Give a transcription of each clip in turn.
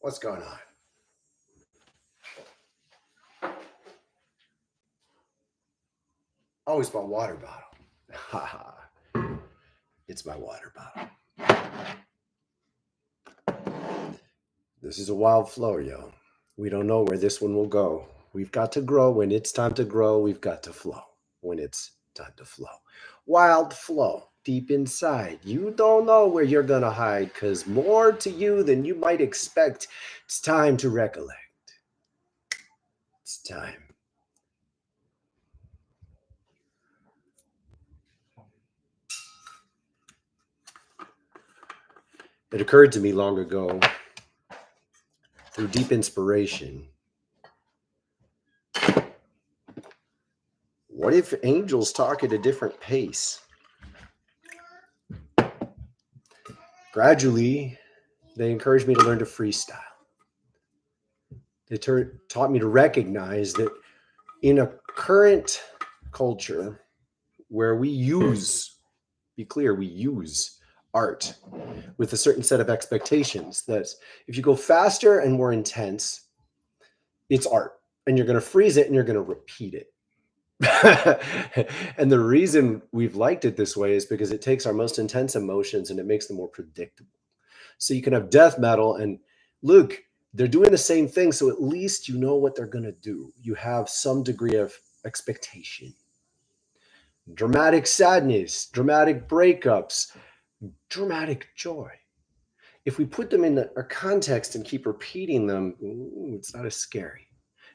What's going on? Oh, it's my water bottle. Haha. It's my water bottle. This is a wild flow, yo. We don't know where this one will go. We've got to grow. When it's time to grow, we've got to flow. When it's time to flow. Wild flow. Deep inside. You don't know where you're going to hide because more to you than you might expect. It's time to recollect. It's time. It occurred to me long ago through deep inspiration. What if angels talk at a different pace? Gradually, they encouraged me to learn to freestyle. They taught me to recognize that in a current culture where we use, be clear, we use art with a certain set of expectations, that if you go faster and more intense, it's art. And you're going to freeze it and you're going to repeat it. And the reason we've liked it this way is because it takes our most intense emotions and it makes them more predictable. So you can have death metal and look, they're doing the same thing. So at least you know what they're going to do. You have some degree of expectation. Dramatic sadness, dramatic breakups, dramatic joy. If we put them in a context and keep repeating them, it's not as scary.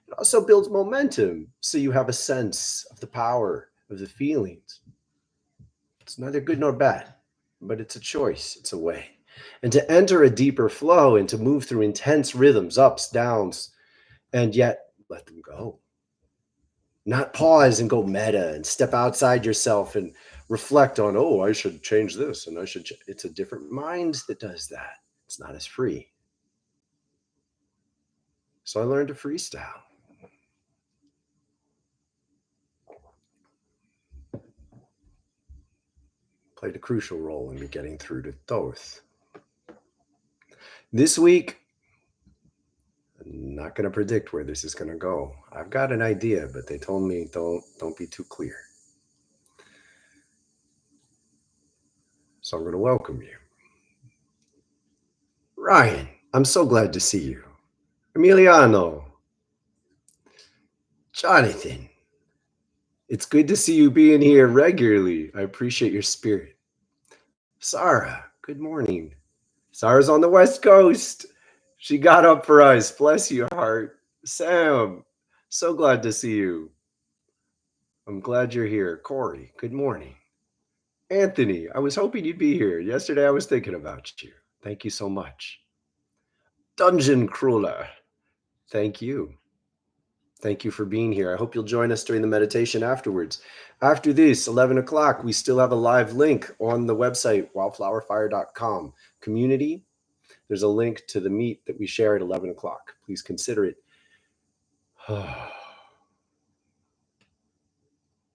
It also builds momentum. So you have a sense of the power of the feelings. It's neither good nor bad, but it's a choice. It's a way. And to enter a deeper flow and to move through intense rhythms, ups, downs, and yet let them go. Not pause and go meta and step outside yourself and reflect on, oh, I should change this and I should. It's a different mind that does that. It's not as free. So I learned to freestyle. Played a crucial role in me getting through to Thoth. This week, I'm not going to predict where this is going to go. I've got an idea, but they told me don't be too clear. So I'm going to welcome you. Ryan, I'm so glad to see you. Emiliano, Jonathan, it's good to see you being here regularly. I appreciate your spirit. Sarah, good morning. Sarah's on the West Coast. She got up for us. Bless your heart. Sam, so glad to see you. I'm glad you're here. Corey, good morning. Anthony, I was hoping you'd be here. Yesterday I was thinking about you. Thank you so much. Dungeon Crawler, thank you. Thank you for being here. I hope you'll join us during the meditation afterwards. After this, 11 o'clock, we still have a live link on the website, wildflowerfire.com. Community, there's a link to the meet that we share at 11 o'clock. Please consider it.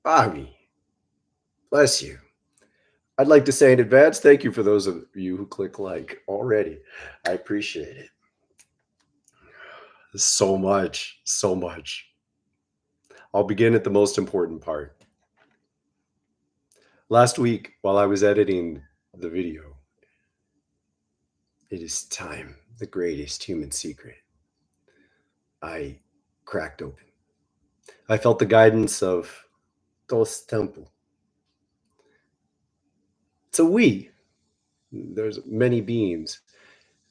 Bobby, bless you. I'd like to say in advance, thank you for those of you who click like already. I appreciate it. So much, so much. I'll begin at the most important part. Last week, while I was editing the video, it is time, the greatest human secret, I cracked open. I felt the guidance of Thoth's temple. It's a we. There's many beings,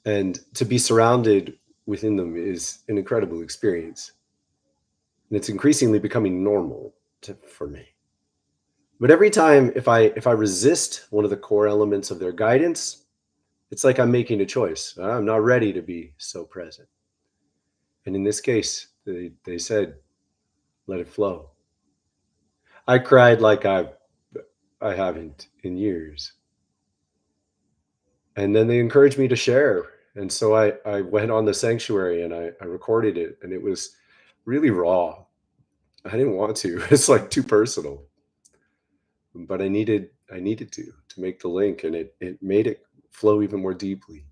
and to be surrounded within them is an incredible experience. And it's increasingly becoming normal for me. But every time, if I resist one of the core elements of their guidance, it's like I'm making a choice. I'm not ready to be so present. And in this case, they said, let it flow. I cried like I haven't in years. And then they encouraged me to share. And so I went on the sanctuary and I recorded it, and it was really raw. I didn't want to. It's like too personal. But I needed to make the link, and it made it flow even more deeply.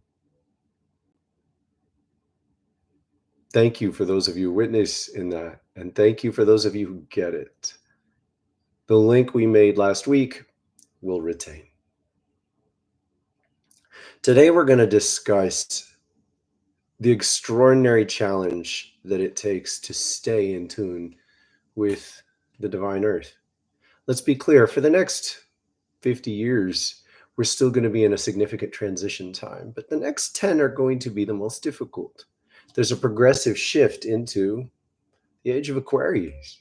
Thank you for those of you who witness in that. And thank you for those of you who get it. The link we made last week will retain. Today, we're going to discuss the extraordinary challenge that it takes to stay in tune with the divine earth. Let's be clear, for the next 50 years, we're still going to be in a significant transition time, but the next 10 are going to be the most difficult. There's a progressive shift into the age of Aquarius.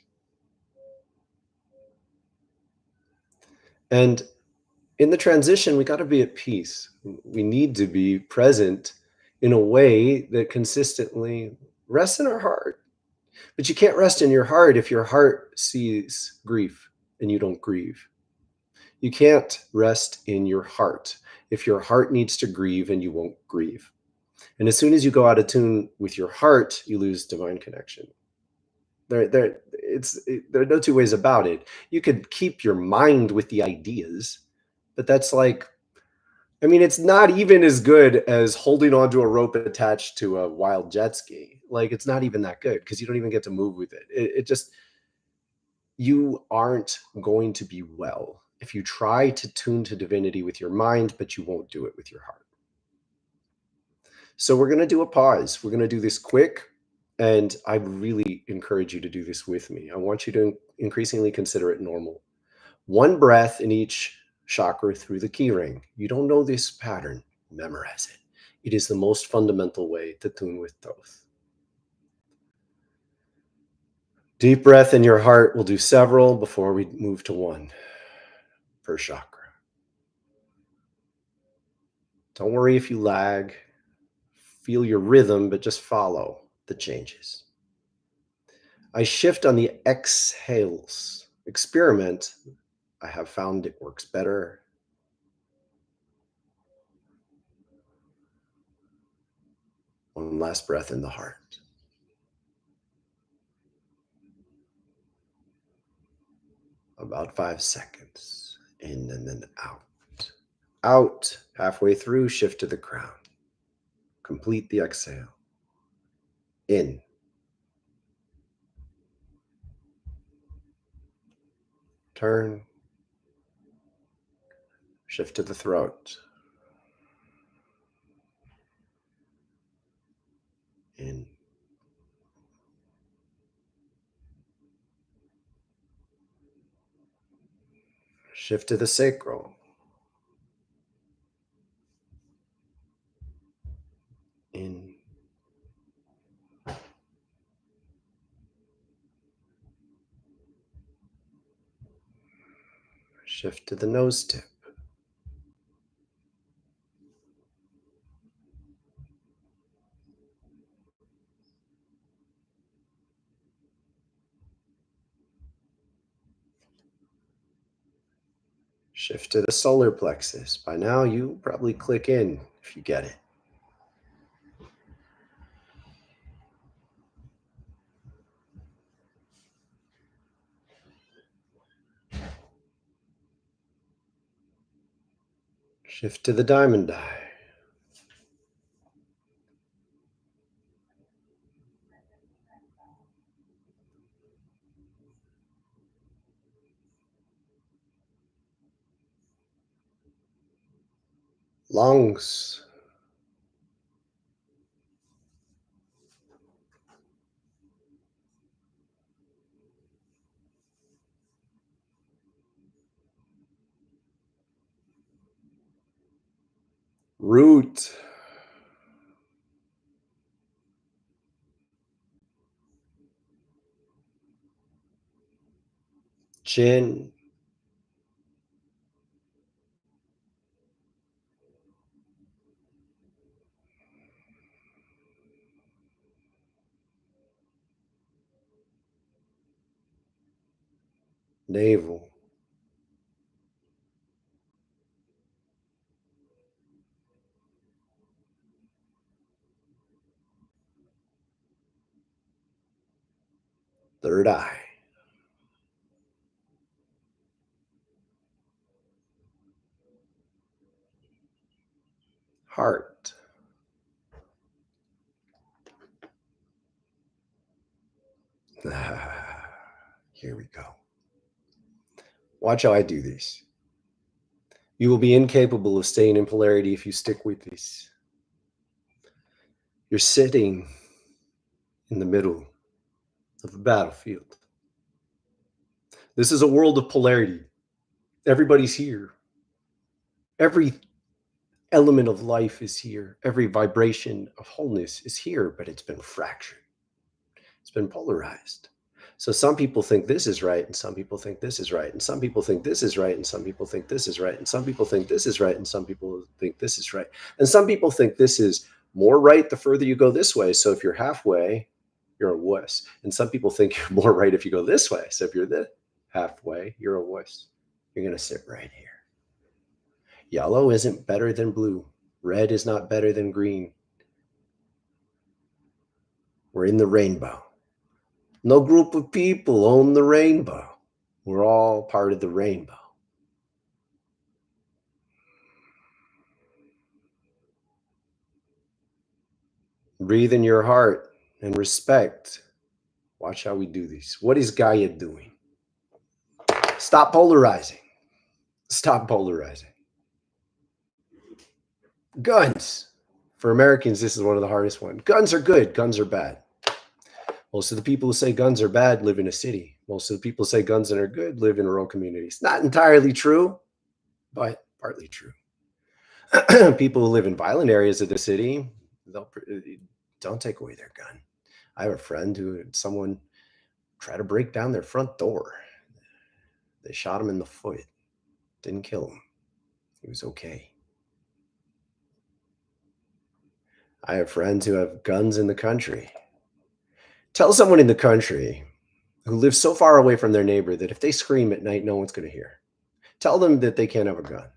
And in the transition, we got to be at peace. We need to be present in a way that consistently rests in our heart. But you can't rest in your heart if your heart sees grief and you don't grieve. You can't rest in your heart if your heart needs to grieve and you won't grieve. And as soon as you go out of tune with your heart, you lose divine connection. There are no two ways about it. You could keep your mind with the ideas, but that's like, I mean, it's not even as good as holding onto a rope attached to a wild jet ski. Like, it's not even that good because you don't even get to move with it. It just, you aren't going to be well if you try to tune to divinity with your mind, but you won't do it with your heart. So we're going to do a pause. We're going to do this quick. And I really encourage you to do this with me. I want you to increasingly consider it normal. One breath in each chakra through the key ring. You don't know this pattern, memorize it. It is the most fundamental way to tune with Thoth. Deep breath in your heart. We'll do several before we move to one per chakra. Don't worry if you lag. Feel your rhythm, but just follow the changes. I shift on the exhales. Experiment. I have found it works better. One last breath in the heart. About 5 seconds. In and then out. Out. Halfway through, shift to the crown. Complete the exhale. In. Turn. Shift to the throat. In. Shift to the sacral. In. Shift to the nose tip. Shift to the solar plexus. By now, you probably click in if you get it. Shift to the diamond eye. Lungs. Root. Chin. Navel. Third eye. Heart. Here we go. Watch how I do this. You will be incapable of staying in polarity if you stick with this. You're sitting in the middle of a battlefield. This is a world of polarity. Everybody's here. Every element of life is here. Every vibration of wholeness is here, but it's been fractured. It's been polarized. So some people think this is right, and some people think this is right, and some people think this is right, and some people think this is right, and some people think this is right, and some people think this is right. And some people think this is more right the further you go this way. So if you're halfway, you're a wuss. And some people think you're more right if you go this way. So if you're the halfway, you're a wuss. You're going to sit right here. Yellow isn't better than blue. Red is not better than green. We're in the rainbow. No group of people own the rainbow. We're all part of the rainbow. Breathe in your heart and respect. Watch how we do this. What is Gaia doing? Stop polarizing. Stop polarizing. Guns. For Americans, this is one of the hardest ones. Guns are good. Guns are bad. Most of the people who say guns are bad live in a city. Most of the people who say guns are good live in rural communities. Not entirely true, but partly true. People who live in violent areas of the city, don't take away their gun. I have a friend who had someone try to break down their front door. They shot him in the foot. Didn't kill him. He was okay. I have friends who have guns in the country. Tell someone in the country who lives so far away from their neighbor that if they scream at night, no one's going to hear. Tell them that they can't have a gun,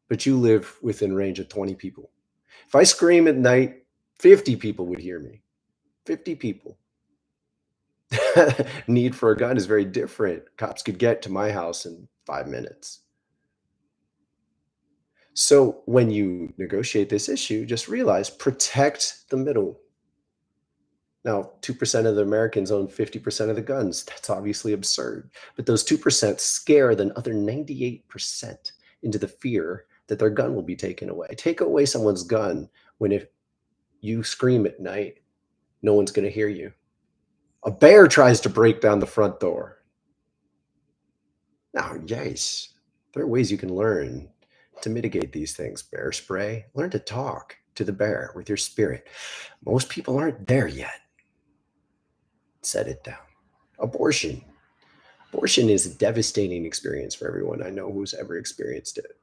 but you live within range of 20 people. If I scream at night, 50 people would hear me. 50 people. Need for a gun is very different. Cops could get to my house in 5 minutes. So when you negotiate this issue, just realize, protect the middle. Now, 2% of the Americans own 50% of the guns. That's obviously absurd. But those 2% scare the other 98% into the fear that their gun will be taken away. Take away someone's gun when if you scream at night, no one's going to hear you. A bear tries to break down the front door. Now, yes, there are ways you can learn to mitigate these things. Bear spray. Learn to talk to the bear with your spirit. Most people aren't there yet. Set it down. Abortion. Abortion is a devastating experience for everyone I know who's ever experienced it.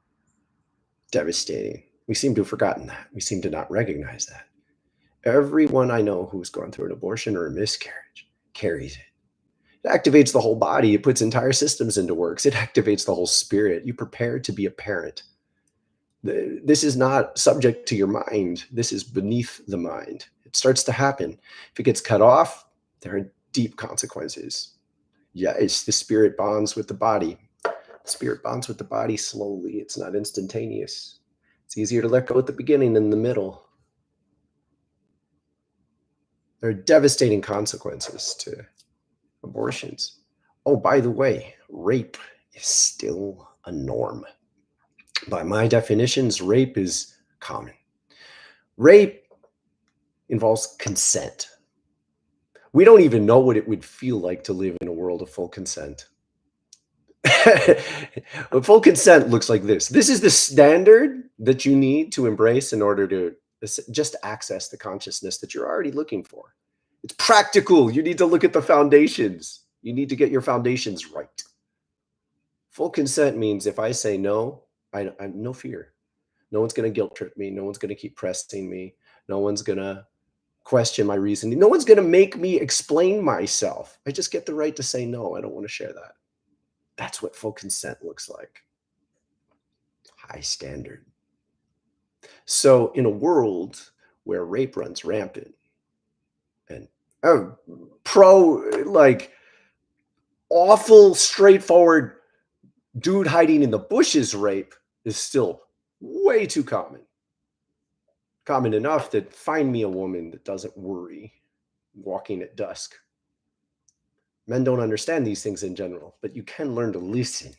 Devastating. We seem to have forgotten that. We seem to not recognize that. Everyone I know who's gone through an abortion or a miscarriage carries it. It activates the whole body. It puts entire systems into works. It activates the whole spirit. You prepare to be a parent. This is not subject to your mind. This is beneath the mind. It starts to happen. If it gets cut off, there are deep consequences. Yes, the spirit bonds with the body. The spirit bonds with the body slowly. It's not instantaneous. It's easier to let go at the beginning than the middle. There are devastating consequences to abortions. Oh, by the way, rape is still a norm. By my definitions, rape is common. Rape involves consent. We don't even know what it would feel like to live in a world of full consent. Full consent looks like this. This is the standard that you need to embrace in order to just access the consciousness that you're already looking for. It's practical. You need to look at the foundations. You need to get your foundations right. Full consent means if I say no, I'm no fear. No one's going to guilt trip me. No one's going to keep pressing me. No one's going to question my reasoning. No one's going to make me explain myself. I just get the right to say no. I don't want to share that. That's what full consent looks like. High standard. So in a world where rape runs rampant and like awful, straightforward dude hiding in the bushes rape is still way too common. Common enough that find me a woman that doesn't worry walking at dusk. Men don't understand these things in general, but you can learn to listen.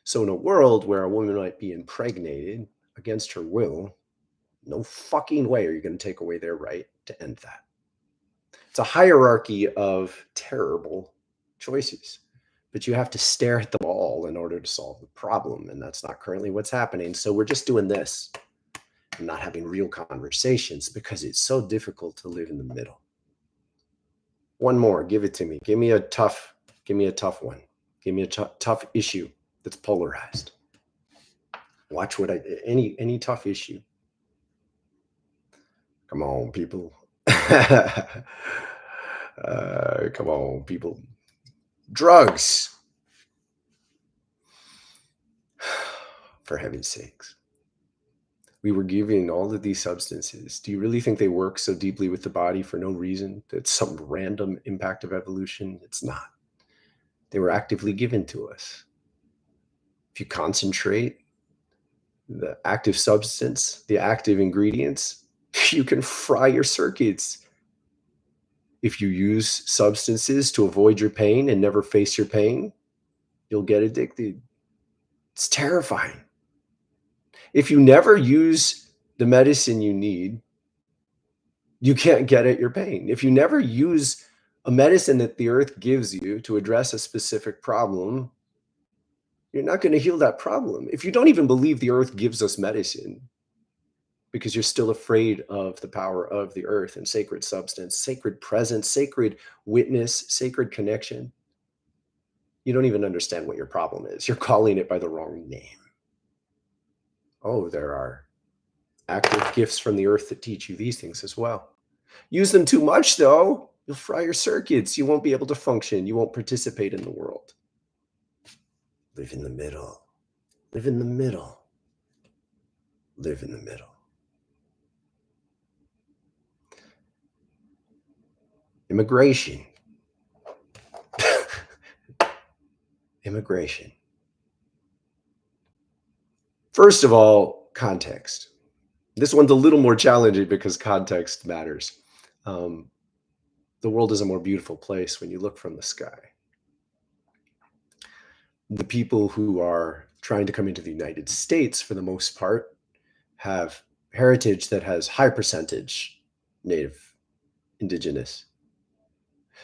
So in a world where a woman might be impregnated against her will, no fucking way are you going to take away their right to end that. It's a hierarchy of terrible choices, but you have to stare at them all in order to solve the problem. And that's not currently what's happening. So we're just doing this and not having real conversations because it's so difficult to live in the middle. One more, give it to me. Give me a tough one. Give me a tough issue that's polarized. Watch what any tough issue. Come on, people. Come on, people. Drugs. For heaven's sakes. We were given all of these substances. Do you really think they work so deeply with the body for no reason? It's some random impact of evolution? It's not. They were actively given to us. If you concentrate the active substance, the active ingredients, you can fry your circuits. If you use substances to avoid your pain and never face your pain, you'll get addicted. It's terrifying. If you never use the medicine you need, you can't get at your pain. If you never use a medicine that the earth gives you to address a specific problem, you're not going to heal that problem. If you don't even believe the earth gives us medicine because you're still afraid of the power of the earth and sacred substance, sacred presence, sacred witness, sacred connection, you don't even understand what your problem is. You're calling it by the wrong name. Oh, there are active gifts from the earth that teach you these things as well. Use them too much, though, you'll fry your circuits. You won't be able to function. You won't participate in the world. Live in the middle. Live in the middle. Live in the middle. Immigration. Immigration. First of all, context. This one's a little more challenging because context matters. The world is a more beautiful place when you look from the sky. The people who are trying to come into the United States, for the most part, have heritage that has high percentage Native, Indigenous.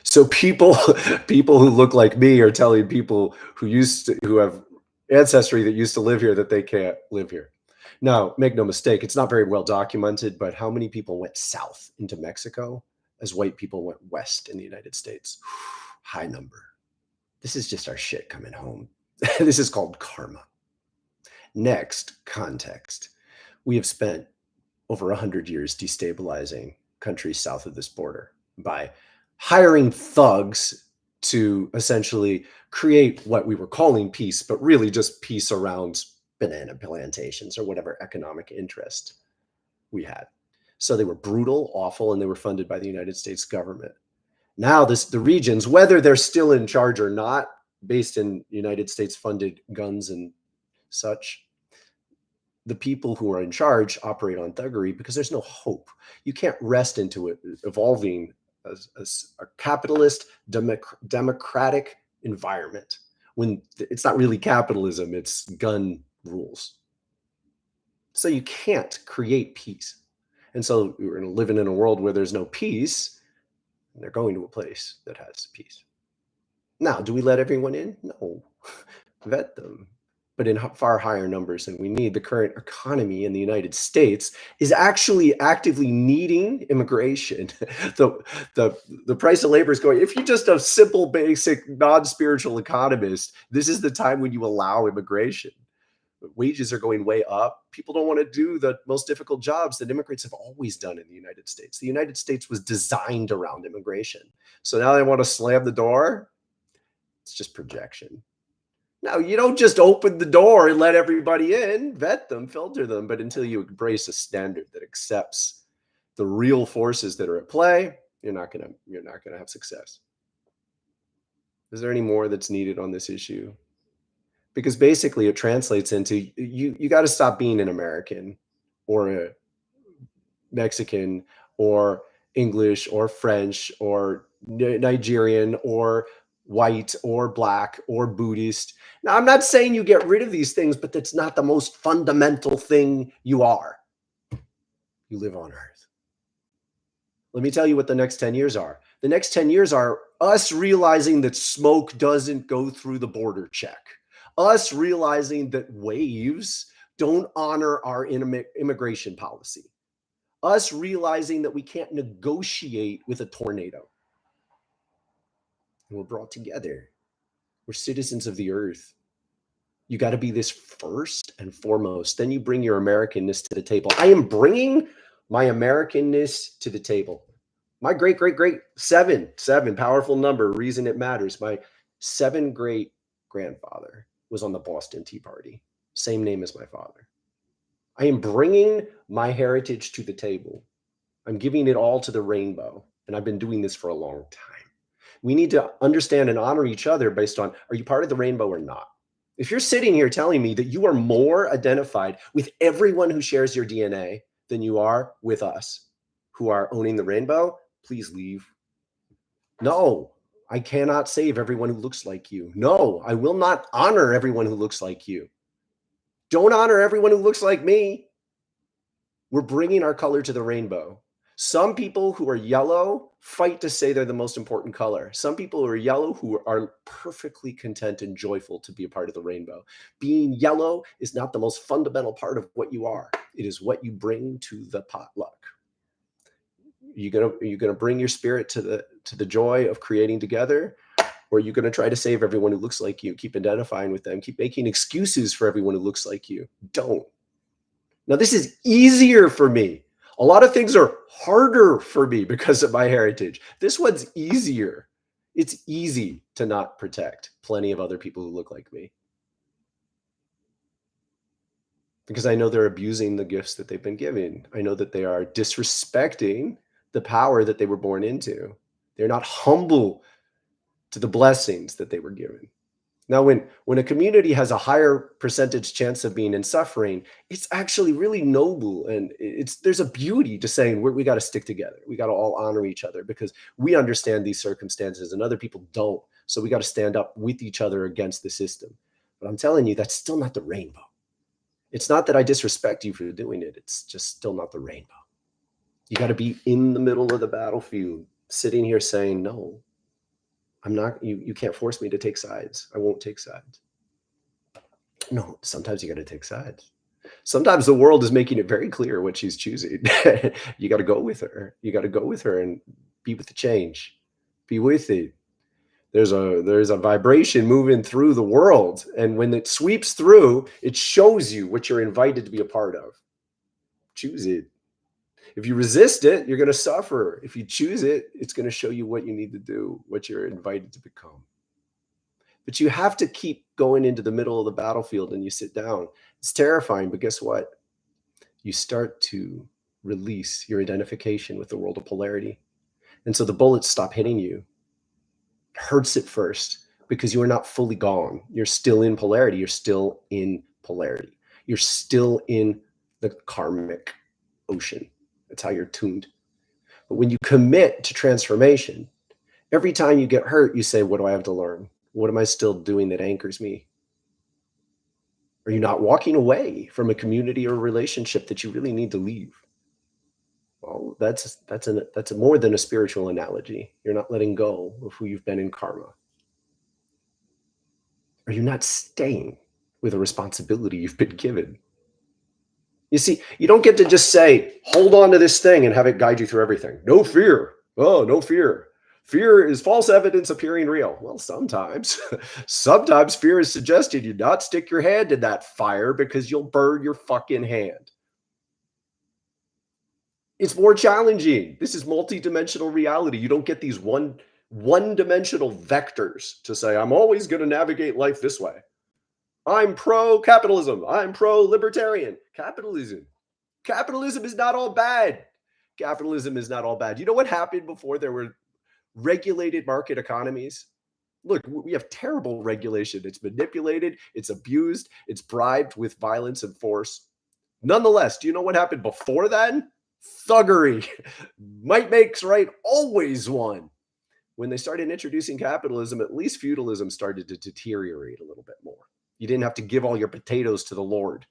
So people who look like me are telling people who have ancestry that used to live here that they can't live here. Now, make no mistake, it's not very well documented, but how many people went south into Mexico as white people went west in the United States? High number. This is just our shit coming home. This is called karma. Next, context. We have spent over 100 years destabilizing countries south of this border by hiring thugs to essentially create what we were calling peace, but really just peace around banana plantations or whatever economic interest we had. So they were brutal, awful, and they were funded by the United States government. Now the regions, whether they're still in charge or not, based in United States funded guns and such, the people who are in charge operate on thuggery because there's no hope. You can't rest into it evolving as a capitalist, democratic environment when it's not really capitalism, it's gun rules. So you can't create peace. And so we're living in a world where there's no peace, and they're going to a place that has peace. Now, do we let everyone in? No. Vet them. But in far higher numbers than we need. The current economy in the United States is actually actively needing immigration. The price of labor is going. If you're just a simple, basic, non-spiritual economist, this is the time when you allow immigration. Wages are going way up. People don't want to do the most difficult jobs that immigrants have always done in the United States. The United States was designed around immigration. So now they want to slam the door. It's just projection. Now, you don't just open the door and let everybody in, vet them, filter them, but until you embrace a standard that accepts the real forces that are at play, you're not going to have success. Is there any more that's needed on this issue? Because basically it translates into you got to stop being an American or a Mexican or English or French or Nigerian or white or black or Buddhist. Now, I'm not saying you get rid of these things, but that's not the most fundamental thing you are. You live on earth. Let me tell you what the next 10 years are. The next 10 years are us realizing that smoke doesn't go through the border check, us realizing that waves don't honor our immigration policy, us realizing that we can't negotiate with a tornado. And we're brought together. We're citizens of the earth. You got to be this first and foremost. Then you bring your Americanness to the table. I am bringing my Americanness to the table. My great, seven, powerful number, reason it matters. My 7 great grandfather was on the Boston Tea Party. Same name as my father. I am bringing my heritage to the table. I'm giving it all to the rainbow. And I've been doing this for a long time. We need to understand and honor each other based on, are you part of the rainbow or not? If you're sitting here telling me that you are more identified with everyone who shares your DNA than you are with us who are owning the rainbow, please leave. No, I cannot save everyone who looks like you. No, I will not honor everyone who looks like you. Don't honor everyone who looks like me. We're bringing our color to the rainbow. Some people who are yellow fight to say they're the most important color. Some people who are yellow who are perfectly content and joyful to be a part of the rainbow. Being yellow is not the most fundamental part of what you are. It is what you bring to the potluck. Are you gonna bring your spirit to the joy of creating together? Or are you going to try to save everyone who looks like you? Keep identifying with them. Keep making excuses for everyone who looks like you. Don't. Now, this is easier for me. A lot of things are harder for me because of my heritage. This one's easier. It's easy to not protect plenty of other people who look like me, because I know they're abusing the gifts that they've been given. I know that they are disrespecting the power that they were born into. They're not humble to the blessings that they were given. Now, when a community has a higher percentage chance of being in suffering, it's actually really noble. And there's a beauty to saying we got to stick together. We got to all honor each other because we understand these circumstances and other people don't. So we got to stand up with each other against the system. But I'm telling you, that's still not the rainbow. It's not that I disrespect you for doing it. It's just still not the rainbow. You got to be in the middle of the battlefield, sitting here saying, no, I'm not, you can't force me to take sides. I won't take sides. No, sometimes you got to take sides. Sometimes the world is making it very clear what she's choosing. You got to go with her. You got to go with her and be with the change. Be with it. There's a vibration moving through the world. And when it sweeps through, it shows you what you're invited to be a part of. Choose it. If you resist it, you're going to suffer. If you choose it, it's going to show you what you need to do, what you're invited to become. But you have to keep going into the middle of the battlefield and you sit down. It's terrifying, but guess what? You start to release your identification with the world of polarity. And so the bullets stop hitting you. It hurts at first because you are not fully gone. You're still in polarity. You're still in polarity. You're still in the karmic ocean. That's how you're tuned. But when you commit to transformation, every time you get hurt, you say, what do I have to learn? What am I still doing that anchors me? Are you not walking away from a community or relationship that you really need to leave? Well, that's more than a spiritual analogy. You're not letting go of who you've been in karma. Are you not staying with a responsibility you've been given? You see, you don't get to just say, hold on to this thing and have it guide you through everything. No fear. Oh, no fear. Fear is false evidence appearing real. Well, sometimes fear is suggesting you not stick your hand in that fire because you'll burn your fucking hand. It's more challenging. This is multi-dimensional reality. You don't get these one-dimensional vectors to say, I'm always going to navigate life this way. I'm pro-capitalism. I'm pro-libertarian. Capitalism is not all bad. Capitalism is not all bad. You know what happened before there were regulated market economies? Look, we have terrible regulation. It's manipulated, it's abused, it's bribed with violence and force. Nonetheless, do you know what happened before then? Thuggery. Might makes right always won. When they started introducing capitalism, at least feudalism started to deteriorate a little bit more. You didn't have to give all your potatoes to the Lord.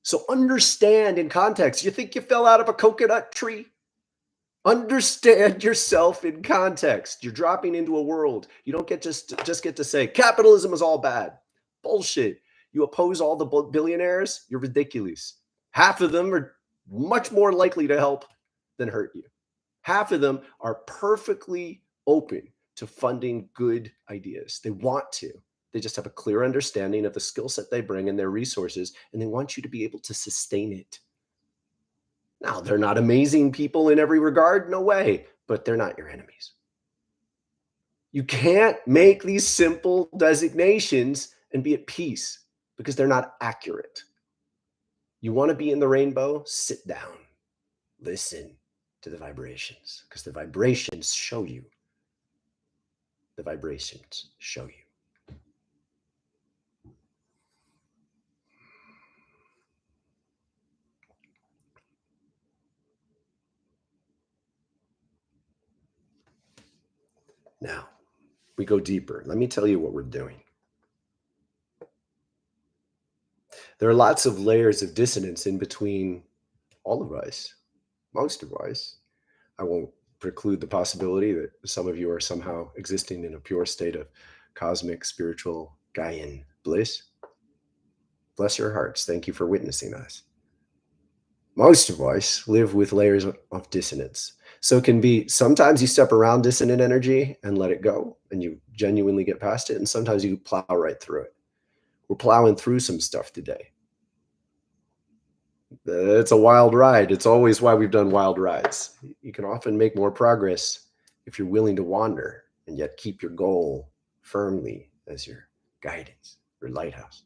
So understand in context. You think you fell out of a coconut tree? Understand yourself in context. You're dropping into a world. You don't get just get to say capitalism is all bad. Bullshit. You oppose all the billionaires? You're ridiculous. Half of them are much more likely to help than hurt you. Half of them are perfectly open to funding good ideas. They want to. They just have a clear understanding of the skill set they bring and their resources, and they want you to be able to sustain it. Now, they're not amazing people in every regard, no way, but they're not your enemies. You can't make these simple designations and be at peace because they're not accurate. You want to be in the rainbow? Sit down. Listen to the vibrations, because the vibrations show you. The vibrations show you. Now, we go deeper. Let me tell you what we're doing. There are lots of layers of dissonance in between all of us, most of us. I won't preclude the possibility that some of you are somehow existing in a pure state of cosmic, spiritual, Gaian bliss. Bless your hearts. Thank you for witnessing us. Most of us live with layers of dissonance. So it can be sometimes you step around dissonant energy and let it go and you genuinely get past it. And sometimes you plow right through it. We're plowing through some stuff today. It's a wild ride. It's always why we've done wild rides. You can often make more progress if you're willing to wander and yet keep your goal firmly as your guidance, your lighthouse.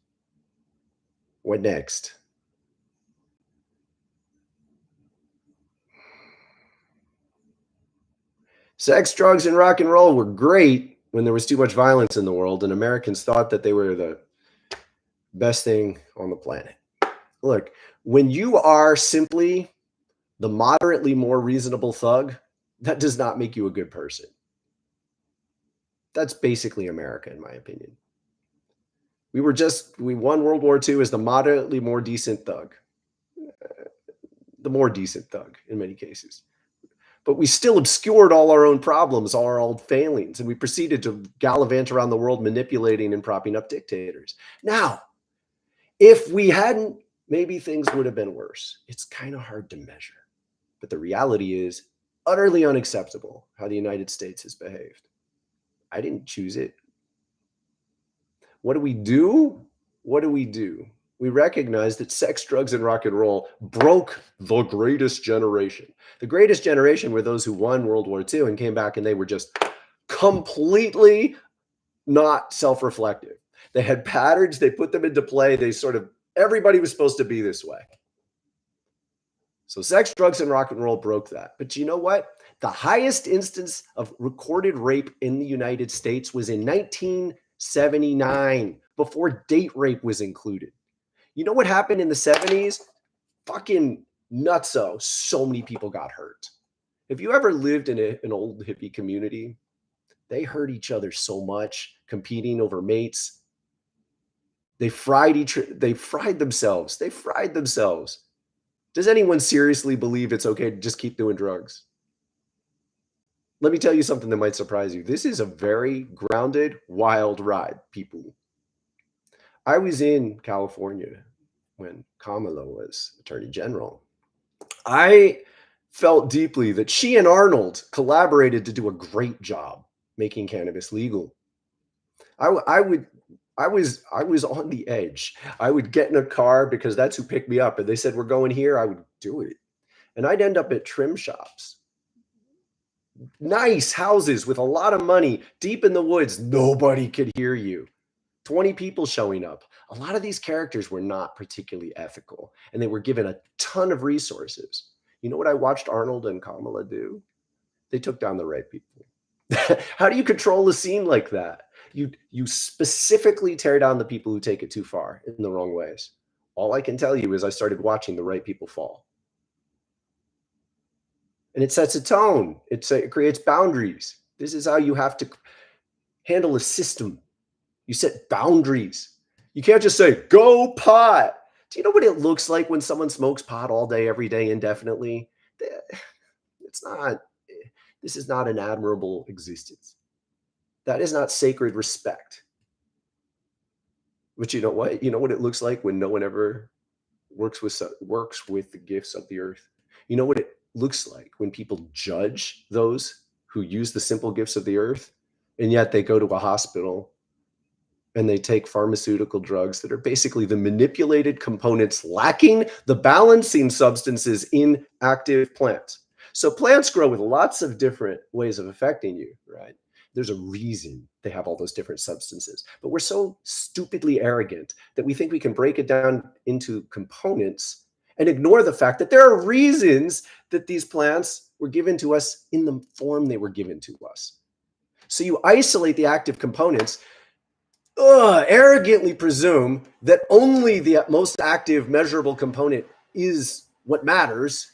What next? Sex, drugs, and rock and roll were great when there was too much violence in the world and Americans thought that they were the best thing on the planet. Look, when you are simply the moderately more reasonable thug, that does not make you a good person. That's basically America, in my opinion. We won World War II as the moderately more decent thug. The more decent thug in many cases. But we still obscured all our own problems, all our old failings, and we proceeded to gallivant around the world manipulating and propping up dictators. Now, if we hadn't, maybe things would have been worse. It's kind of hard to measure. But the reality is utterly unacceptable how the United States has behaved. I didn't choose it. What do we do? What do we do? We recognize that sex, drugs, and rock and roll broke the greatest generation. The greatest generation were those who won World War II and came back and they were just completely not self-reflective. They had patterns, they put them into play, everybody was supposed to be this way. So sex, drugs, and rock and roll broke that. But you know what? The highest instance of recorded rape in the United States was in 1979, before date rape was included. You know what happened in the 70s? Fucking nutso. So many people got hurt. Have you ever lived in an old hippie community? They hurt each other so much, competing over mates. They fried themselves. They fried themselves. Does anyone seriously believe it's okay to just keep doing drugs? Let me tell you something that might surprise you. This is a very grounded, wild ride, people. I was in California when Kamala was Attorney General. I felt deeply that she and Arnold collaborated to do a great job making cannabis legal. I was on the edge. I would get in a car because that's who picked me up. And they said, we're going here. I would do it. And I'd end up at trim shops. Nice houses with a lot of money, deep in the woods. Nobody could hear you. 20 people showing up. A lot of these characters were not particularly ethical, and they were given a ton of resources. You know what I watched Arnold and Kamala do? They took down the right people. How do you control a scene like that? You specifically tear down the people who take it too far in the wrong ways. All I can tell you is I started watching the right people fall. and it sets a tone. It creates boundaries. This is how you have to handle a system. You set boundaries. You can't just say, go pot. Do you know what it looks like when someone smokes pot all day, every day, indefinitely? It's not, this is not an admirable existence. That is not sacred respect. But you know what? You know what it looks like when no one ever works with the gifts of the earth. You know what it looks like when people judge those who use the simple gifts of the earth, and yet they go to a hospital and they take pharmaceutical drugs that are basically the manipulated components lacking the balancing substances in active plants. So plants grow with lots of different ways of affecting you, right? There's a reason they have all those different substances, but we're so stupidly arrogant that we think we can break it down into components and ignore the fact that there are reasons that these plants were given to us in the form they were given to us. So you isolate the active components, arrogantly presume that only the most active measurable component is what matters.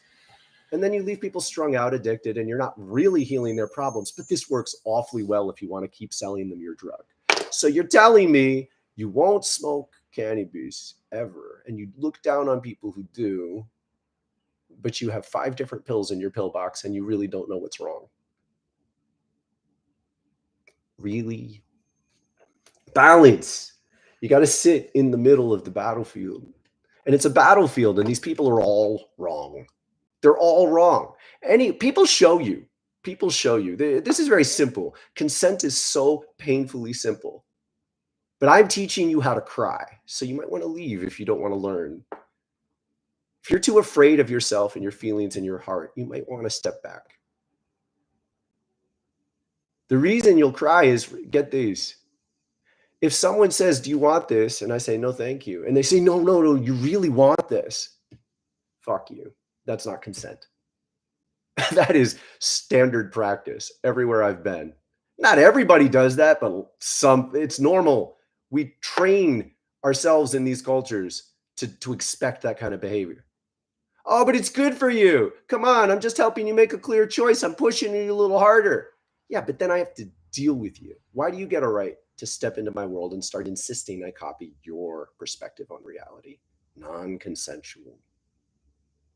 And then you leave people strung out, addicted, and you're not really healing their problems. But this works awfully well if you want to keep selling them your drug. So you're telling me you won't smoke cannabis ever, and you look down on people who do, but you have 5 different pills in your pill box and you really don't know what's wrong. Really? Balance. You got to sit in the middle of the battlefield. And it's a battlefield, and these people are all wrong. They're all wrong. People show you. This is very simple. Consent is so painfully simple. But I'm teaching you how to cry. So you might want to leave if you don't want to learn. If you're too afraid of yourself and your feelings and your heart, you might want to step back. The reason you'll cry is, get these. If someone says, do you want this? And I say, no, thank you. And they say, no, you really want this. Fuck you. That's not consent. That is standard practice everywhere I've been. Not everybody does that, but it's normal. We train ourselves in these cultures to expect that kind of behavior. Oh, but it's good for you. Come on, I'm just helping you make a clear choice. I'm pushing you a little harder. Yeah, but then I have to deal with you. Why do you get a right to step into my world and start insisting I copy your perspective on reality? Non-consensual.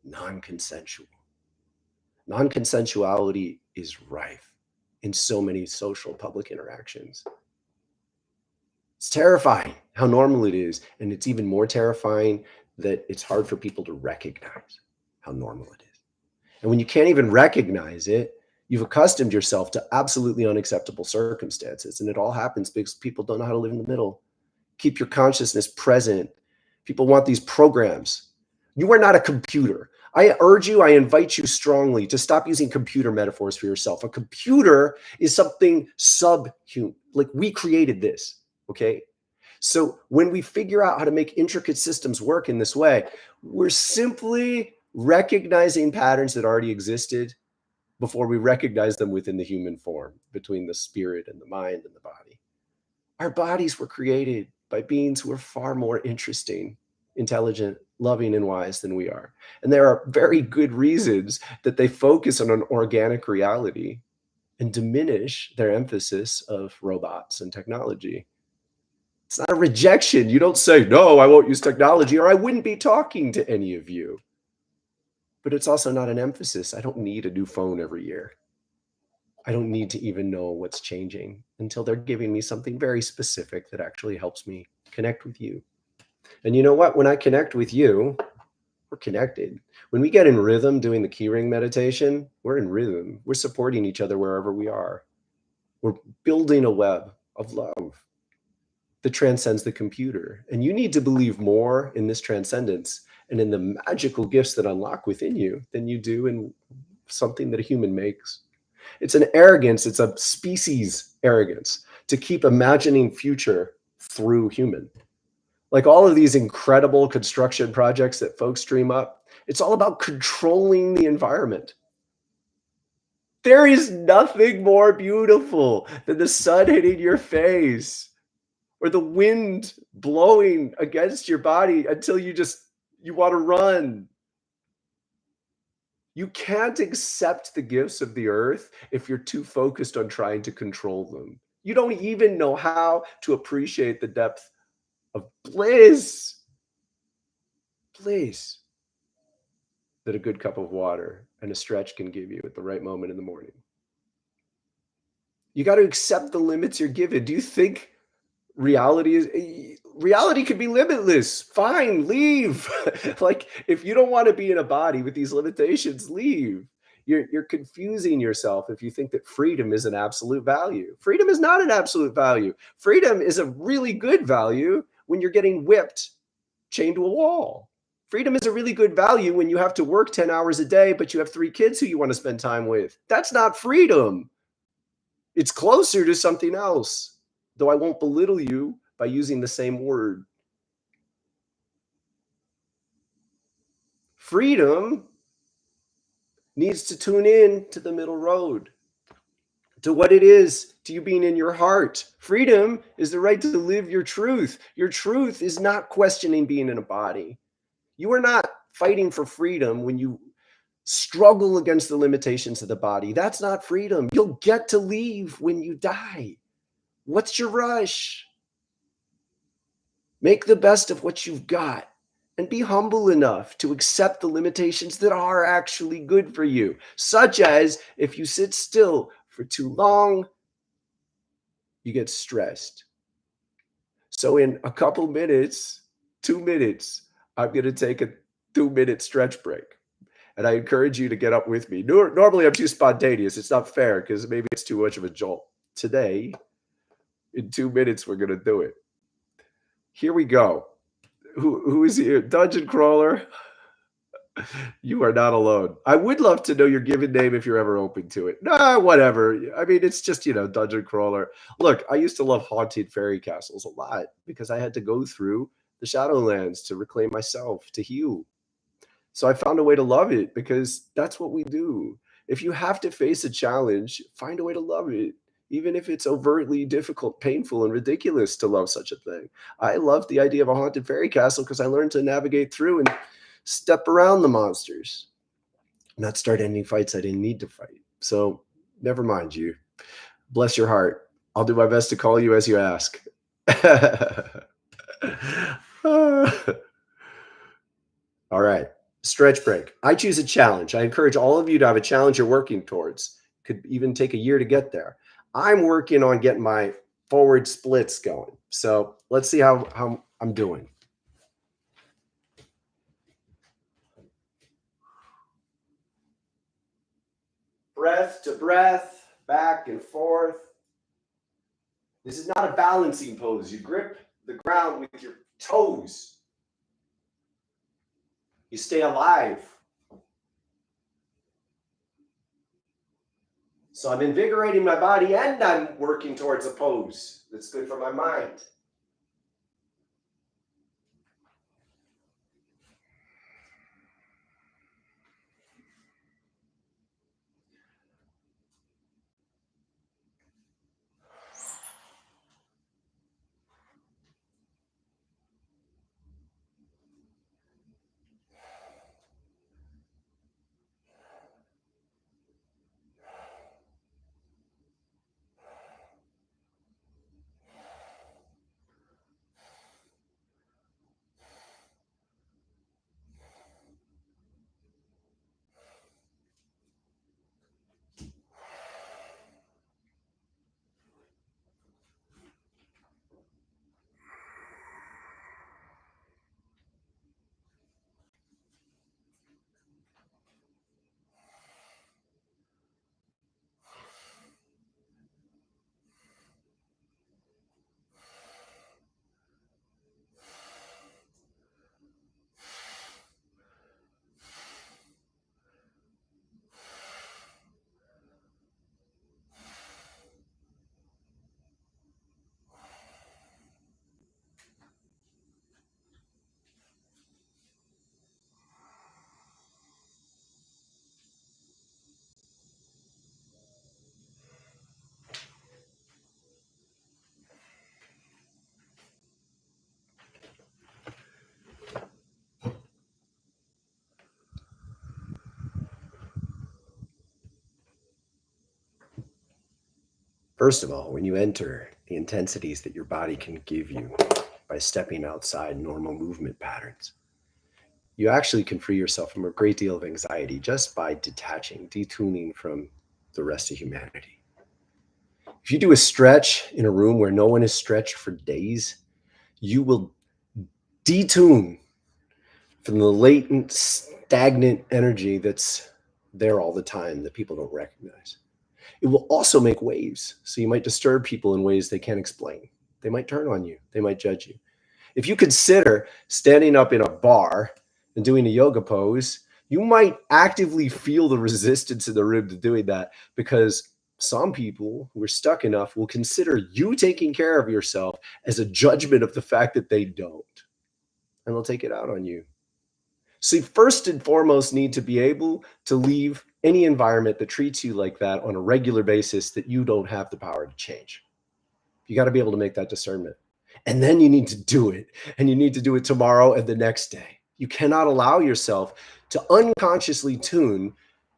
Non-consensuality is rife in so many social public interactions. It's terrifying how normal it is. And it's even more terrifying that it's hard for people to recognize how normal it is. And when you can't even recognize it, you've accustomed yourself to absolutely unacceptable circumstances. And it all happens because people don't know how to live in the middle. Keep your consciousness present. People want these programs. You are not a computer. I invite you strongly to stop using computer metaphors for yourself. A computer is something subhuman. Like, we created this, okay? So when we figure out how to make intricate systems work in this way, we're simply recognizing patterns that already existed before we recognize them within the human form, between the spirit and the mind and the body. Our bodies were created by beings who are far more interesting, intelligent, loving, and wise than we are. And there are very good reasons that they focus on an organic reality and diminish their emphasis of robots and technology. It's not a rejection. You don't say, no, I won't use technology, or I wouldn't be talking to any of you. But it's also not an emphasis. I don't need a new phone every year. I don't need to even know what's changing until they're giving me something very specific that actually helps me connect with you. And you know what? When I connect with you, we're connected. When we get in rhythm doing the key ring meditation, we're in rhythm. We're supporting each other wherever we are. We're building a web of love that transcends the computer. And you need to believe more in this transcendence and in the magical gifts that unlock within you than you do in something that a human makes. It's an arrogance. It's a species arrogance to keep imagining future through human. Like all of these incredible construction projects that folks dream up, it's all about controlling the environment. There is nothing more beautiful than the sun hitting your face or the wind blowing against your body until you want to run. You can't accept the gifts of the earth if you're too focused on trying to control them. You don't even know how to appreciate the depth of bliss, bliss that a good cup of water and a stretch can give you at the right moment in the morning. You got to accept the limits you're given. Do you think reality could be limitless? Fine, leave. Like, if you don't want to be in a body with these limitations, leave. You're confusing yourself if you think that freedom is an absolute value. Freedom is not an absolute value. Freedom is a really good value when you're getting whipped, chained to a wall. Freedom is a really good value when you have to work 10 hours a day, but you have 3 kids who you want to spend time with. That's not freedom. It's closer to something else, though I won't belittle you by using the same word. Freedom needs to tune in to the middle road, to what it is, to you being in your heart. Freedom is the right to live your truth. Your truth is not questioning being in a body. You are not fighting for freedom when you struggle against the limitations of the body. That's not freedom. You'll get to leave when you die. What's your rush? Make the best of what you've got and be humble enough to accept the limitations that are actually good for you, such as if you sit still for too long, you get stressed. So in a couple minutes, 2 minutes, I'm going to take a 2-minute stretch break. And I encourage you to get up with me. Normally, I'm too spontaneous. It's not fair because maybe it's too much of a jolt. Today, in 2 minutes, we're going to do it. Here we go. Who is here? Dungeon Crawler. You are not alone. I would love to know your given name if you're ever open to it. Nah, whatever. I mean, it's just, Dungeon Crawler. Look, I used to love haunted fairy castles a lot because I had to go through the Shadowlands to reclaim myself, to heal. So I found a way to love it because that's what we do. If you have to face a challenge, find a way to love it, even if it's overtly difficult, painful, and ridiculous to love such a thing. I love the idea of a haunted fairy castle because I learned to navigate through and step around the monsters, not start ending fights I didn't need to fight. So never mind you. Bless your heart. I'll do my best to call you as you ask. All right. Stretch break. I choose a challenge. I encourage all of you to have a challenge you're working towards. Could even take a year to get there. I'm working on getting my forward splits going. So let's see how I'm doing. Breath to breath, back and forth. This is not a balancing pose. You grip the ground with your toes. You stay alive. So I'm invigorating my body and I'm working towards a pose that's good for my mind. First of all, when you enter the intensities that your body can give you by stepping outside normal movement patterns, you actually can free yourself from a great deal of anxiety just by detaching, detuning from the rest of humanity. If you do a stretch in a room where no one is stretched for days, you will detune from the latent, stagnant energy that's there all the time that people don't recognize. It will also make waves. So you might disturb people in ways they can't explain. They might turn on you, they might judge you. If you consider standing up in a bar and doing a yoga pose, you might actively feel the resistance in the room to doing that, because some people who are stuck enough will consider you taking care of yourself as a judgment of the fact that they don't. And they'll take it out on you. So you first and foremost need to be able to leave any environment that treats you like that on a regular basis that you don't have the power to change. You got to be able to make that discernment. And then you need to do it. And you need to do it tomorrow and the next day. You cannot allow yourself to unconsciously tune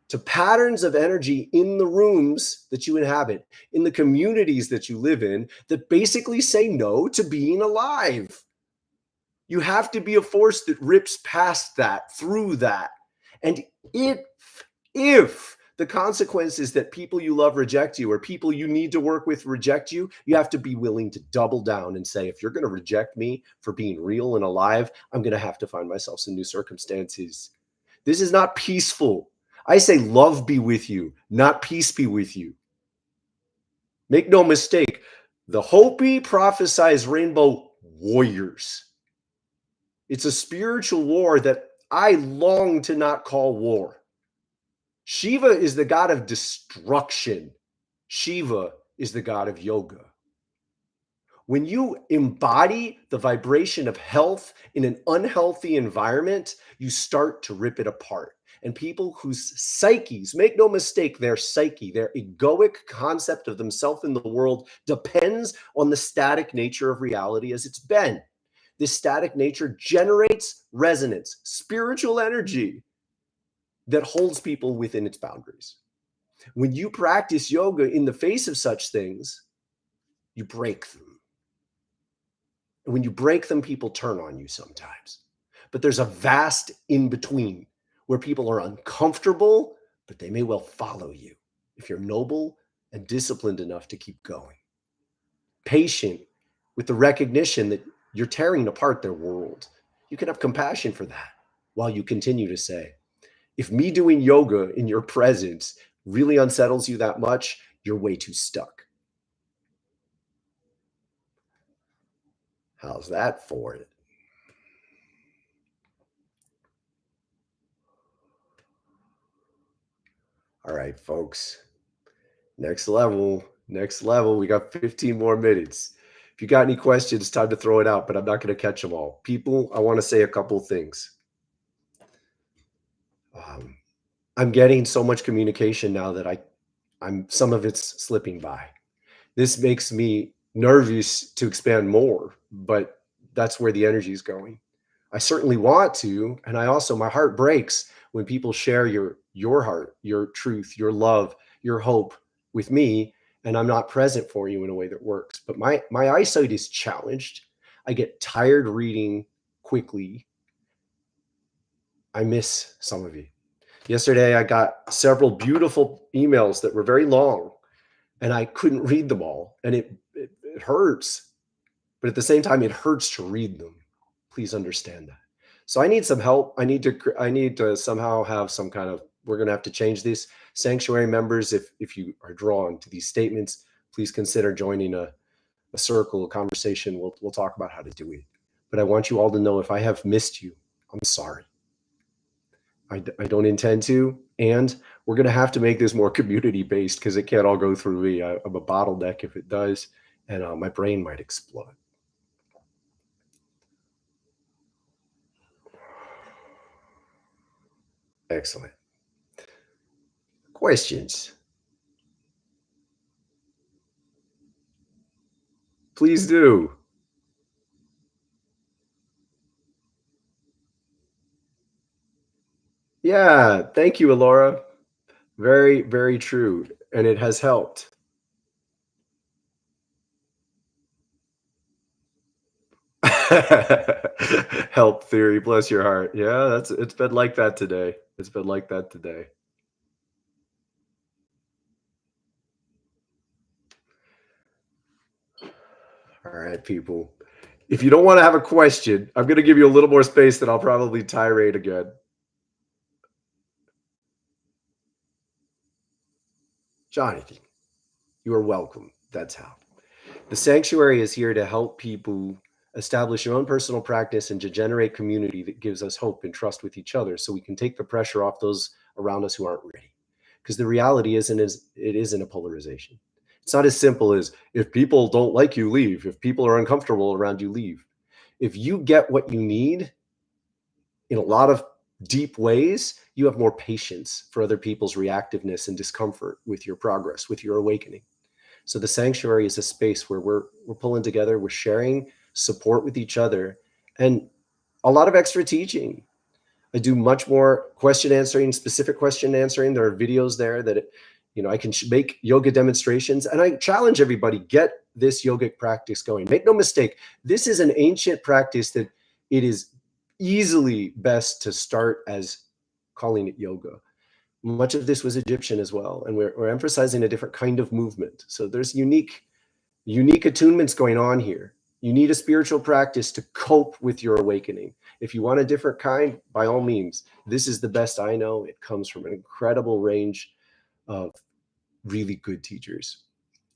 to patterns of energy in the rooms that you inhabit, in the communities that you live in, that basically say no to being alive. You have to be a force that rips past that, through that. And if the consequence is that people you love reject you, or people you need to work with reject you, you have to be willing to double down and say, if you're going to reject me for being real and alive, I'm going to have to find myself some new circumstances. This is not peaceful. I say love be with you, not peace be with you. Make no mistake, the Hopi prophesies rainbow warriors. It's a spiritual war that I long to not call war. Shiva is the god of destruction. Shiva is the god of yoga. When you embody the vibration of health in an unhealthy environment, you start to rip it apart. And people whose psyches, make no mistake, their psyche, their egoic concept of themselves in the world depends on the static nature of reality as it's been. This static nature generates resonance, spiritual energy that holds people within its boundaries. When you practice yoga in the face of such things, you break them. And when you break them, people turn on you sometimes. But there's a vast in between where people are uncomfortable, but they may well follow you if you're noble and disciplined enough to keep going. Patient with the recognition that you're tearing apart their world. You can have compassion for that while you continue to say, if me doing yoga in your presence really unsettles you that much, you're way too stuck. How's that for it? All right, folks. Next level. We got 15 more minutes. If you got any questions, time to throw it out, but I'm not going to catch them all. People, I want to say a couple things. I'm getting so much communication now that I'm some of it's slipping by. This makes me nervous to expand more, but that's where the energy is going. I certainly want to, and I also, my heart breaks when people share your heart, your truth, your love, your hope with me, and I'm not present for you in a way that works. But my eyesight is challenged. I get tired reading quickly. I miss some of you. Yesterday, I got several beautiful emails that were very long, and I couldn't read them all, and it hurts. But at the same time, it hurts to read them. Please understand that. So I need some help. I need to somehow have some kind of, we're going to have to change this. Sanctuary members, if you are drawn to these statements, please consider joining a circle, a conversation. We'll talk about how to do it. But I want you all to know, if I have missed you, I'm sorry. I don't intend to. And we're going to have to make this more community-based, because it can't all go through me. I'm a bottleneck if it does, and my brain might explode. Excellent. Questions? Please do. Yeah, thank you, Alora. Very, very true. And it has helped. Help theory, bless your heart. Yeah, it's been like that today. It's been like that today. All right, people. If you don't want to have a question, I'm going to give you a little more space, then I'll probably tirade again. Jonathan, you are welcome. That's how. The sanctuary is here to help people establish your own personal practice and to generate community that gives us hope and trust with each other so we can take the pressure off those around us who aren't ready. Because the reality isn't a polarization. It's not as simple as if people don't like you, leave. If people are uncomfortable around you, leave. If you get what you need in a lot of deep ways, you have more patience for other people's reactiveness and discomfort with your progress, with your awakening. So the sanctuary is a space where we're pulling together, we're sharing support with each other, and a lot of extra teaching. I do much more question answering, specific question answering. There are videos there that I can make yoga demonstrations, and I challenge everybody, get this yogic practice going. Make no mistake, this is an ancient practice that it is easily best to start as calling it yoga. Much of this was Egyptian as well, and we're emphasizing a different kind of movement. So there's unique attunements going on here. You need a spiritual practice to cope with your awakening. If you want a different kind, by all means, this is the best I know. It comes from an incredible range of really good teachers.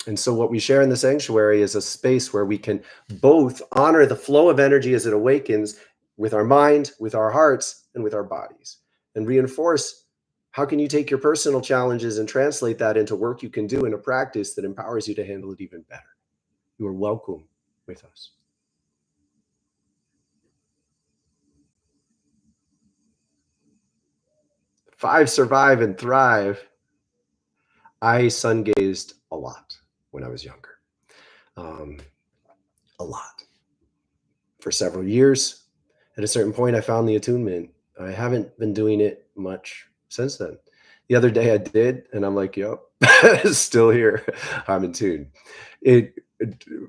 And so what we share in the sanctuary is a space where we can both honor the flow of energy as it awakens with our mind, with our hearts, and with our bodies, and reinforce how can you take your personal challenges and translate that into work you can do in a practice that empowers you to handle it even better. You are welcome with us. Five, survive and thrive. I sun gazed a lot when I was younger. Um, a lot. For several years. At a certain point, I found the attunement. I haven't been doing it much since then. The other day I did, and I'm like, yep, still here. I'm in tune.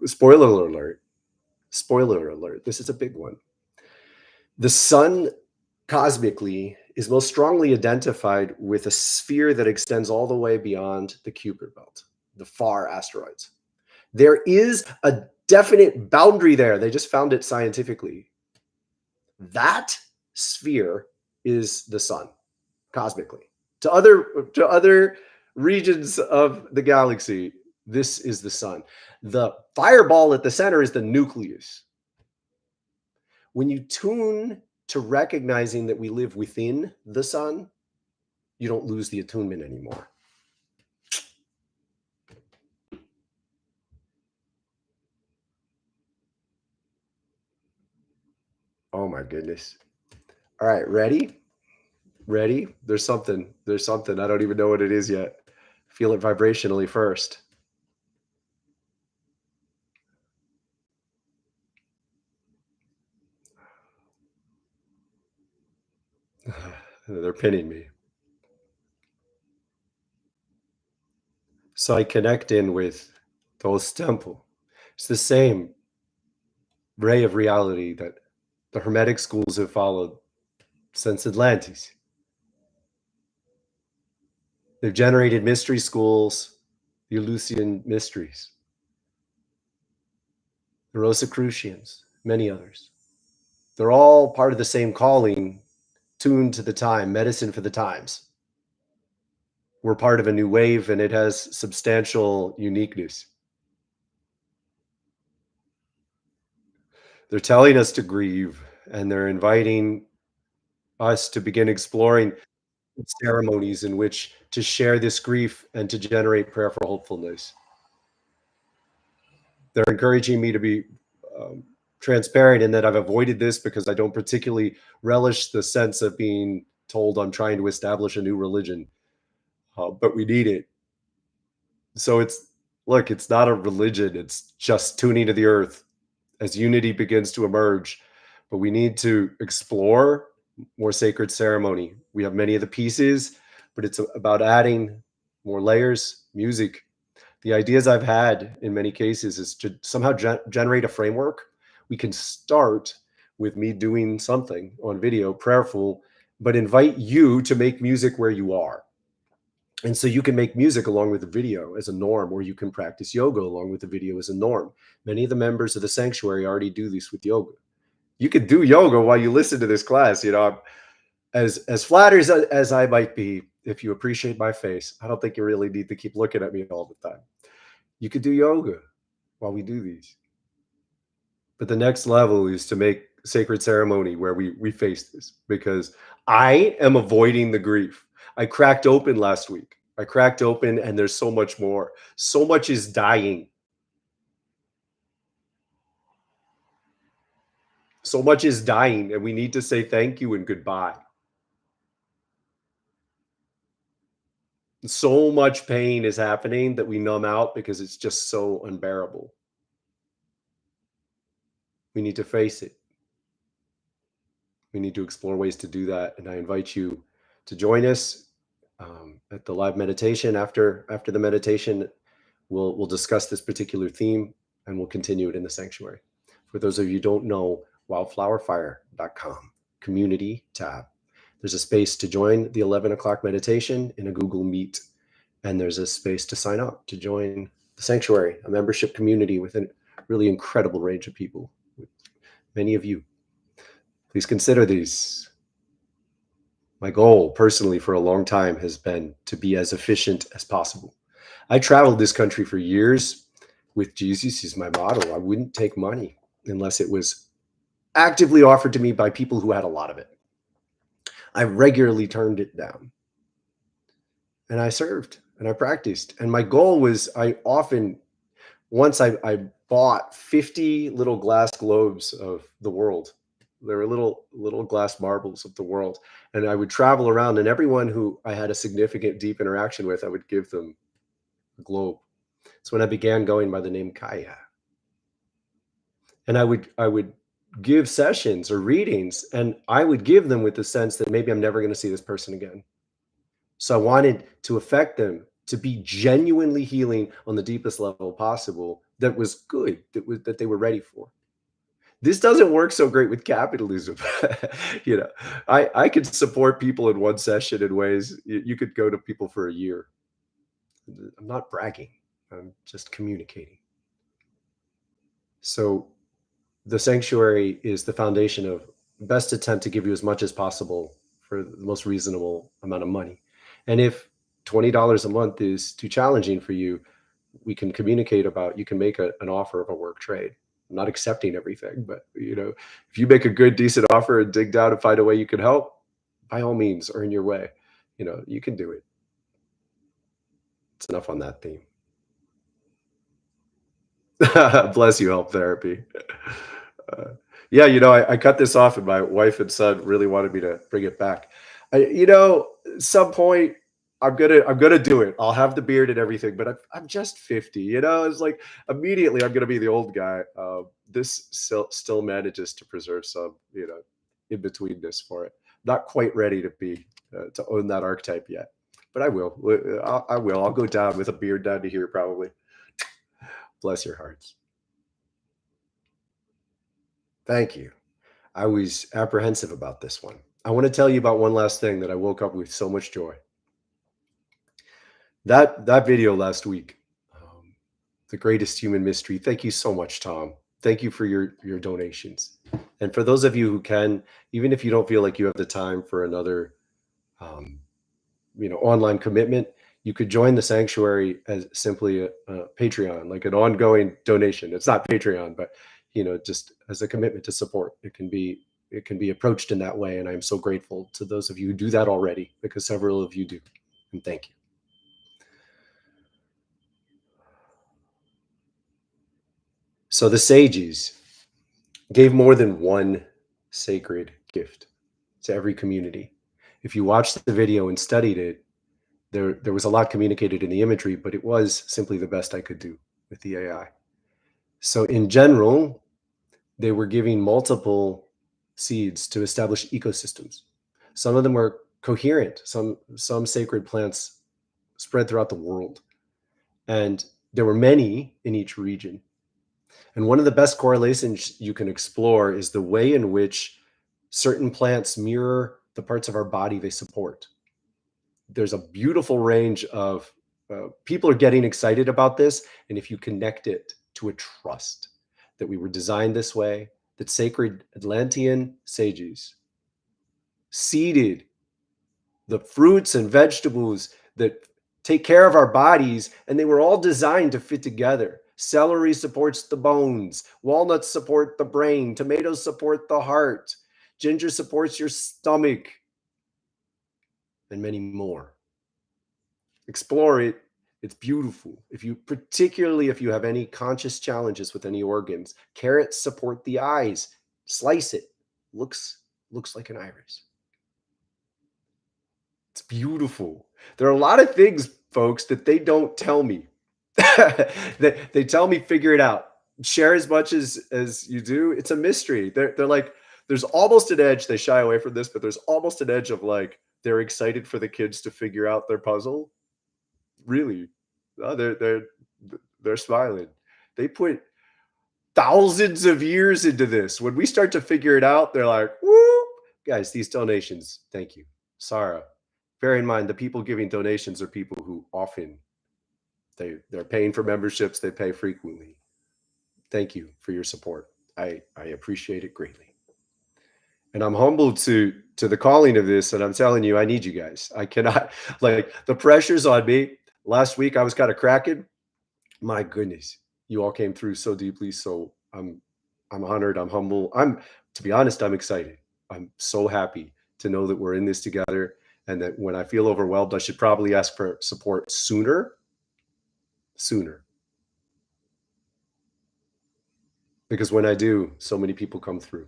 Spoiler alert. Spoiler alert. This is a big one. The sun cosmically is most strongly identified with a sphere that extends all the way beyond the Kuiper belt, the far asteroids. There is a definite boundary there. They just found it scientifically. That sphere is the sun cosmically. To other regions of the galaxy, this is the sun. The fireball at the center is the nucleus. When you tune to recognizing that we live within the sun, you don't lose the attunement anymore. Oh my goodness. All right, ready? Ready? There's something. There's something. I don't even know what it is yet. Feel it vibrationally first. They're pinning me. So I connect in with Thoth temple. It's the same ray of reality that the Hermetic schools have followed since Atlantis. They've generated mystery schools, the Eleusinian mysteries, the Rosicrucians, many others. They're all part of the same calling, tuned to the time, medicine for the times. We're part of a new wave, and it has substantial uniqueness. They're telling us to grieve, and they're inviting us to begin exploring ceremonies in which to share this grief and to generate prayer for hopefulness. They're encouraging me to be transparent in that I've avoided this because I don't particularly relish the sense of being told I'm trying to establish a new religion, but we need it. So it's not a religion, it's just tuning to the earth as unity begins to emerge. But we need to explore more sacred ceremony. We have many of the pieces, but it's about adding more layers, music. The ideas I've had in many cases is to somehow generate a framework We can start with me doing something on video, prayerful, but invite you to make music where you are. And so you can make music along with the video as a norm, or you can practice yoga along with the video as a norm. Many of the members of the sanctuary already do this with yoga. You could do yoga while you listen to this class. As flattered as I might be, if you appreciate my face, I don't think you really need to keep looking at me all the time. You could do yoga while we do these. But the next level is to make sacred ceremony where we face this, because I am avoiding the grief. I cracked open last week. I cracked open and there's so much more. So much is dying. So much is dying, and we need to say thank you and goodbye. So much pain is happening that we numb out because it's just so unbearable. We need to face it. We need to explore ways to do that. And I invite you to join us at the live meditation. After the meditation, we'll discuss this particular theme, and we'll continue it in the sanctuary. For those of you who don't know, wildflowerfire.com, community tab. There's a space to join the 11 o'clock meditation in a Google Meet. And there's a space to sign up to join the sanctuary, a membership community with a really incredible range of people. Many of you. Please consider these. My goal personally for a long time has been to be as efficient as possible. I traveled this country for years with Jesus as my model. I wouldn't take money unless it was actively offered to me by people who had a lot of it. I regularly turned it down. And I served and I practiced. And my goal was, once I bought 50 little glass globes of the world. There were little glass marbles of the world. And I would travel around, and everyone who I had a significant, deep interaction with, I would give them a globe. It's when I began going by the name Kaya. And I would give sessions or readings, and I would give them with the sense that maybe I'm never going to see this person again. So I wanted to affect them to be genuinely healing on the deepest level possible, that was good, that they were ready for. This doesn't work so great with capitalism. I could support people in one session in ways you could go to people for a year. I'm not bragging. I'm just communicating. So the sanctuary is the foundation of best attempt to give you as much as possible for the most reasonable amount of money. And if $20 a month is too challenging for you, we can communicate about, you can make an offer of a work trade. I'm not accepting everything, but if you make a good, decent offer and dig down and find a way you can help, by all means, earn your way. You can do it. It's enough on that theme. Bless you, help therapy. I cut this off, and my wife and son really wanted me to bring it back. Some point I'm gonna do it. I'll have the beard and everything, but I'm just 50. It's like immediately I'm gonna be the old guy. This still manages to preserve some, in betweenness for it. Not quite ready to own that archetype yet, but I will. I will. I'll go down with a beard down to here probably. Bless your hearts. Thank you. I was apprehensive about this one. I want to tell you about one last thing that I woke up with so much joy. That video last week, the greatest human mystery. Thank you so much, Tom. Thank you for your donations. And for those of you who can, even if you don't feel like you have the time for another, online commitment, you could join the sanctuary as simply a Patreon, like an ongoing donation. It's not Patreon, but just as a commitment to support. It can be approached in that way. And I'm so grateful to those of you who do that already, because several of you do. And thank you. So the sages gave more than one sacred gift to every community. If you watched the video and studied it, there was a lot communicated in the imagery, but it was simply the best I could do with the AI. So in general, they were giving multiple seeds to establish ecosystems. Some of them were coherent, some sacred plants spread throughout the world. And there were many in each region. And one of the best correlations you can explore is the way in which certain plants mirror the parts of our body they support. There's a beautiful range of people are getting excited about this. And if you connect it to a trust that we were designed this way, that sacred Atlantean sages seeded the fruits and vegetables that take care of our bodies, and they were all designed to fit together. Celery supports the bones, walnuts support the brain, tomatoes support the heart, ginger supports your stomach, and many more. Explore it. It's beautiful. Particularly if you have any conscious challenges with any organs, carrots support the eyes. Slice it. Looks like an iris. It's beautiful. There are a lot of things, folks, that they don't tell me. They tell me, figure it out. Share as much as you do. It's a mystery. They're like, there's almost an edge. They shy away from this, but there's almost an edge of like, they're excited for the kids to figure out their puzzle. Really. Oh, they're smiling. They put thousands of years into this. When we start to figure it out, they're like, whoop. Guys, these donations, thank you. Sarah, bear in mind, the people giving donations are people who often, they're paying for memberships, they pay frequently. Thank you for your support. I appreciate it greatly. And I'm humbled to the calling of this. And I'm telling you, I need you guys. I cannot, like, the pressure's on me. Last week, I was kind of cracking. My goodness, you all came through so deeply. So I'm honored. I'm humble. To be honest, I'm excited. I'm so happy to know that we're in this together, and that when I feel overwhelmed, I should probably ask for support sooner. Because when I do, so many people come through.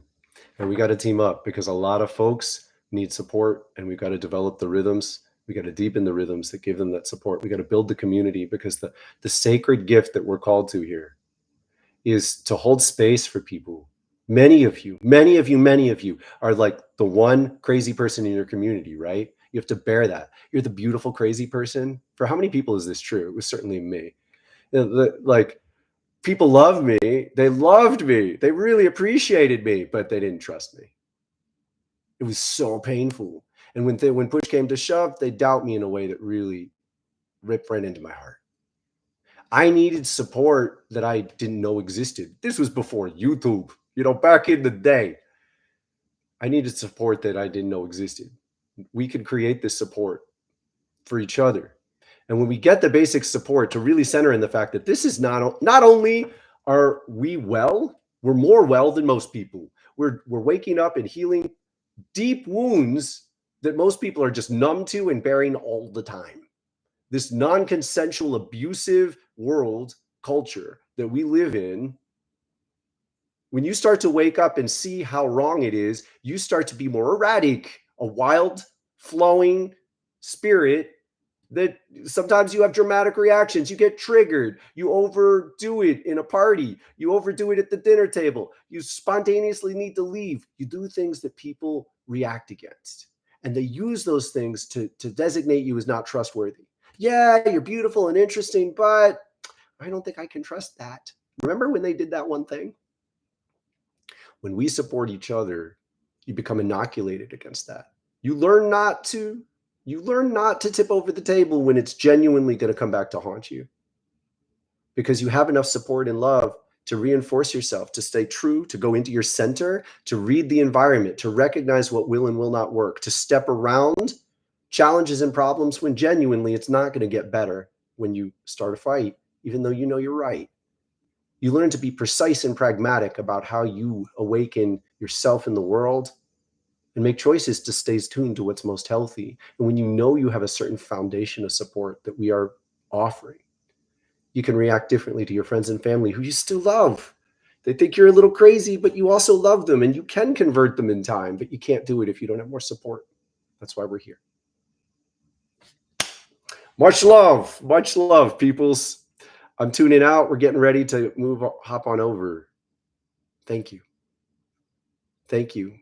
And we got to team up, because a lot of folks need support, and we've got to develop the rhythms. We got to deepen the rhythms that give them that support. We got to build the community, because the sacred gift that we're called to here is to hold space for people. Many of you are like the one crazy person in your community, right? You have to bear that. You're the beautiful, crazy person. For how many people is this true? It was certainly me. Like, people love me. They loved me. They really appreciated me, but they didn't trust me. It was so painful. And when push came to shove, they doubt me in a way that really ripped right into my heart. I needed support that I didn't know existed. This was before YouTube, back in the day. I needed support that I didn't know existed. We could create this support for each other. And when we get the basic support, to really center in the fact that this is not only are we well, we're more well than most people. We're waking up and healing deep wounds that most people are just numb to and bearing all the time. This non-consensual, abusive world culture that we live in, when you start to wake up and see how wrong it is, you start to be more erratic, a wild, flowing spirit that sometimes you have dramatic reactions. You get triggered. You overdo it in a party. You overdo it at the dinner table. You spontaneously need to leave. You do things that people react against. And they use those things to designate you as not trustworthy. Yeah, you're beautiful and interesting, but I don't think I can trust that. Remember when they did that one thing? When we support each other, you become inoculated against that. You learn not to tip over the table when it's genuinely going to come back to haunt you, because you have enough support and love to reinforce yourself, to stay true, to go into your center, to read the environment, to recognize what will and will not work, to step around challenges and problems when genuinely it's not going to get better when you start a fight, even though you know you're right. You learn to be precise and pragmatic about how you awaken yourself in the world and make choices to stay tuned to what's most healthy. And when you know you have a certain foundation of support that we are offering, you can react differently to your friends and family who you still love. They think you're a little crazy, but you also love them, and you can convert them in time, but you can't do it if you don't have more support. That's why we're here. Much love, peoples. I'm tuning out. We're getting ready to hop on over. Thank you. Thank you.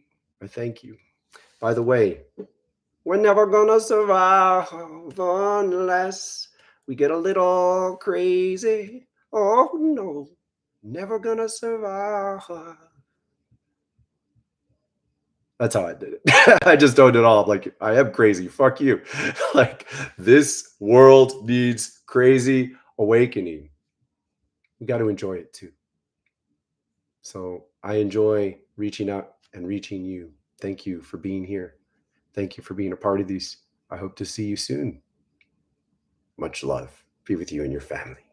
I thank you. By the way, we're never gonna survive unless we get a little crazy. Oh no, Never gonna survive. That's how I did it. I just don't it all. I'm like, I am crazy. Fuck you. Like, this world needs crazy awakening. We got to enjoy it too. So I enjoy reaching out and reaching you. Thank you for being here. Thank you for being a part of these. I hope to see you soon. Much love. Be with you and your family.